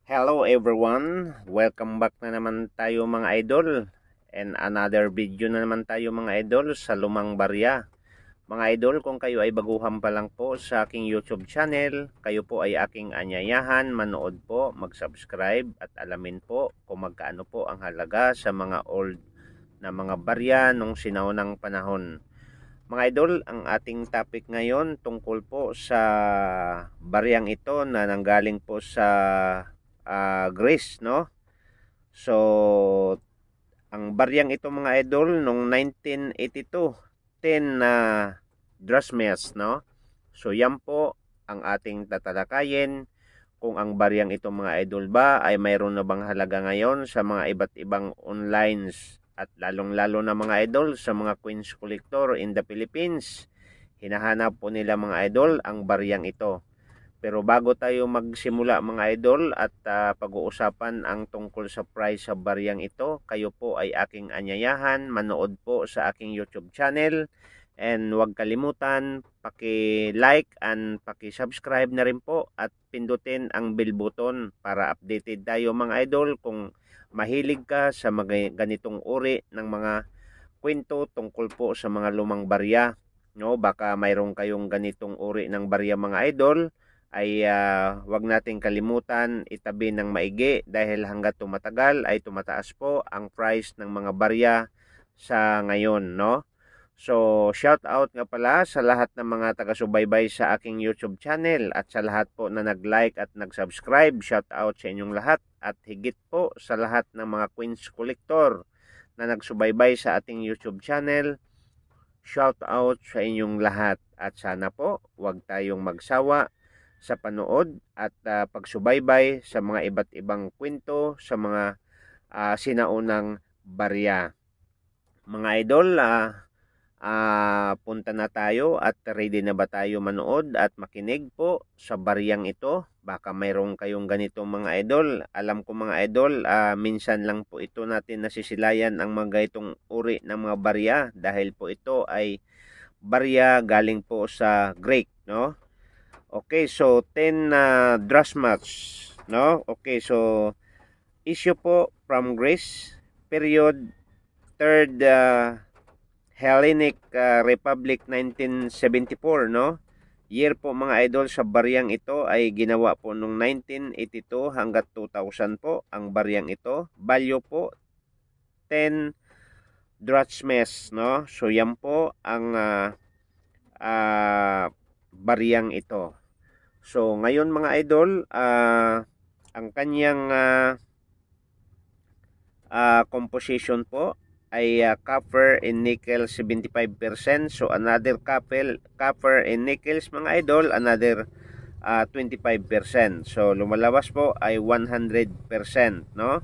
Hello everyone! Welcome back na naman tayo mga idol. And another video na naman tayo mga idol sa Lumang Barya. Mga idol, kung kayo ay baguhan pa lang po sa aking YouTube channel, kayo po ay aking anyayahan, manood po, mag-subscribe at alamin po kung magkaano po ang halaga sa mga old na mga barya nung sinaunang panahon. Mga idol, ang ating topic ngayon tungkol po sa baryang ito na nanggaling po sa Greece, no? So, ang baryang ito mga idol nung 1982, 10 na drachmas, no? So, yan po ang ating tatalakayin kung ang baryang ito mga idol ba ay mayroon na bang halaga ngayon sa mga iba't ibang online at lalong-lalo na mga idol sa mga coins collector in the Philippines. Hinahanap po nila mga idol ang baryang ito. Pero bago tayo magsimula mga idol at pag-uusapan ang tungkol sa price sa baryang ito, kayo po ay aking anyayahan, manood po sa aking YouTube channel. And huwag kalimutan, paki-like and paki-subscribe na rin po at pindutin ang bell button para updated tayo mga idol kung mahilig ka sa mga ganitong uri ng mga kwento tungkol po sa mga lumang barya. No, baka mayroon kayong ganitong uri ng barya mga idol, ay wag nating kalimutan itabi ng maigi dahil hanggat tumatagal ay tumataas po ang price ng mga barya sa ngayon, no? So, shout out nga pala sa lahat ng mga taga-subaybay sa aking YouTube channel at sa lahat po na nag-like at nag-subscribe. Shout out sa inyong lahat at higit po sa lahat ng mga coins collector na nagsubaybay sa ating YouTube channel. Shout out sa inyong lahat at sana po wag tayong magsawa sa panood at pagsubaybay sa mga iba't ibang kwento sa mga sinaunang barya. Mga idol, punta na tayo at ready na ba tayo manood at makinig po sa baryang ito? Baka mayroong kayong ganitong mga idol. Alam ko mga idol, minsan lang po ito natin nasisilayan ang mga itong uri ng mga barya dahil po ito ay barya galing po sa Greek, no? Okay, so 10 drachmas, no? Okay, so issue po from Greece, period 3rd Hellenic Republic 1974, no? Year po mga idol sa baryang ito ay ginawa po noong 1982 hanggat 2000 po ang baryang ito. Value po 10 drachmas, no? So yan po ang baryang ito. So ngayon mga idol, ang kanyang composition po ay copper and nickel 75%. So another copper and nickels mga idol, another 25%. So lumalabas po ay 100%, no?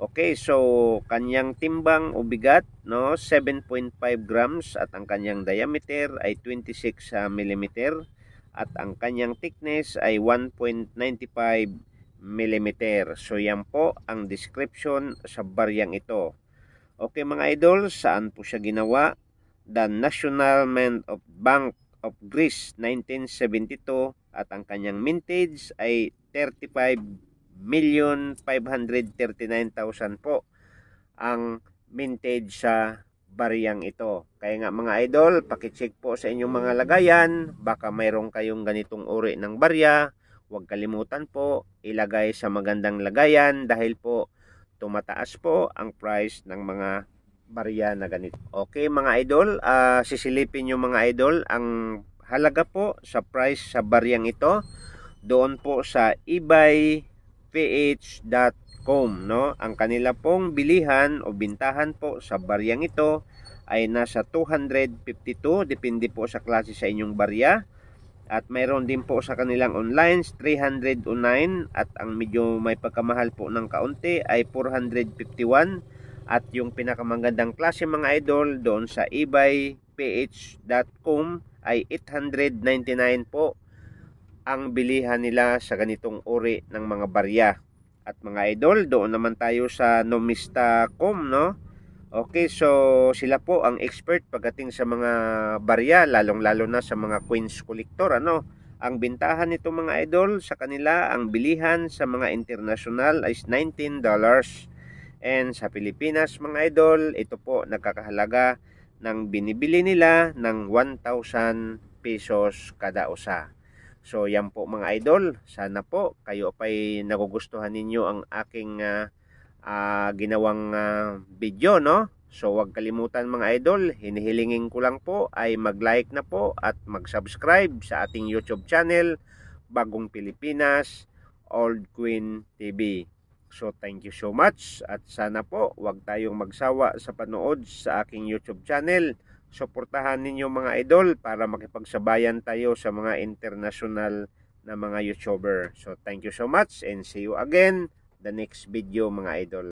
Okay, so kanyang timbang o bigat, no, 7.5 grams at ang kanyang diameter ay 26 mm at ang kanyang thickness ay 1.95 mm. So yan po ang description sa baryang ito. Okay mga idol, saan po siya ginawa? The National Mint of Bank of Greece 1972 at ang kanyang mintage ay 35,539,000 po ang mintage sa baryang ito. Kaya nga mga idol, pakicheck po sa inyong mga lagayan, baka mayroon kayong ganitong uri ng barya. Huwag kalimutan po ilagay sa magandang lagayan dahil po tumataas po ang price ng mga barya na ganito. Okay mga idol, sisilipin nyo mga idol ang halaga po sa price sa baryang ito doon po sa ebayph.com, no? Ang kanila pong bilihan o bintahan po sa baryang ito ay nasa 252, depende po sa klase sa inyong barya. At mayroon din po sa kanilang online 309 at ang medyo may pagkamahal po ng kaunti ay 451 at yung pinakamagandang klase mga idol doon sa ebayph.com ay 899 po ang bilihan nila sa ganitong uri ng mga barya. At mga idol, doon naman tayo sa nomista.com, no? Okay, so sila po ang expert pagdating sa mga barya, lalong-lalo na sa mga coins collector, ano? Ang bintahan nito mga idol sa kanila, ang bilihan sa mga international is $19. And sa Pilipinas mga idol, ito po nagkakahalaga ng binibili nila ng 1,000 pesos kada usa. So yan po mga idol, sana po kayo pa'y nagugustuhan ninyo ang aking ginawang video, no? So huwag kalimutan mga idol, hinihilingin ko lang po ay mag-like na po at mag-subscribe sa ating YouTube channel, Bagong Pilipinas, Old Queen TV. So thank you so much at sana po huwag tayong magsawa sa panood sa aking YouTube channel. Suportahan ninyo mga idol para makipagsabayan tayo sa mga international na mga YouTuber. So thank you so much and see you again the next video mga idol.